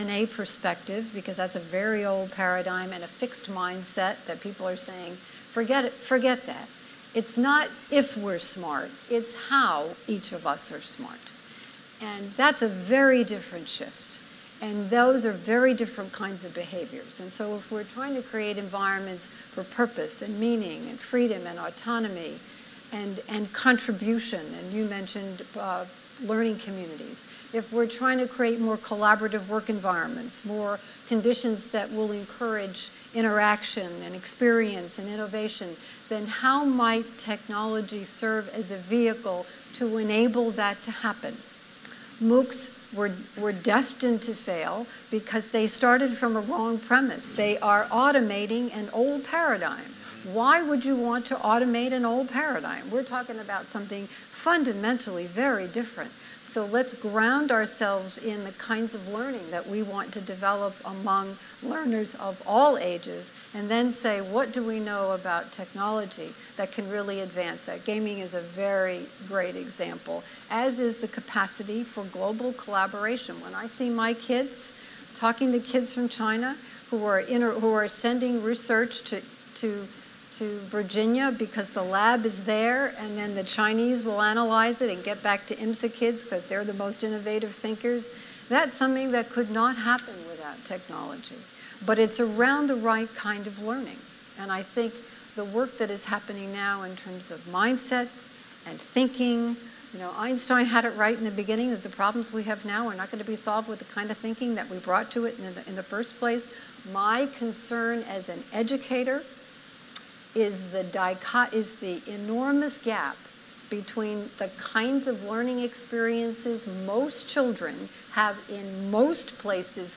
A perspective, because that's a very old paradigm and a fixed mindset that people are saying, forget it, forget that. It's not if we're smart, it's how each of us are smart. And that's a very different shift. And those are very different kinds of behaviors. And so if we're trying to create environments for purpose and meaning and freedom and autonomy and contribution, and you mentioned learning communities, if we're trying to create more collaborative work environments, more conditions that will encourage interaction and experience and innovation, then how might technology serve as a vehicle to enable that to happen? MOOCs were destined to fail because they started from a wrong premise. They are automating an old paradigm. Why would you want to automate an old paradigm? We're talking about something fundamentally very different. So let's ground ourselves in the kinds of learning that we want to develop among learners of all ages, and then say, what do we know about technology that can really advance that? Gaming is a very great example, as is the capacity for global collaboration. When I see my kids talking to kids from China who are sending research to Virginia because the lab is there, and then the Chinese will analyze it and get back to IMSA kids because they're the most innovative thinkers. That's something that could not happen without technology. But it's around the right kind of learning. And I think the work that is happening now in terms of mindsets and thinking, you know, Einstein had it right in the beginning that the problems we have now are not going to be solved with the kind of thinking that we brought to it in the first place. My concern as an educator is the enormous gap between the kinds of learning experiences most children have in most places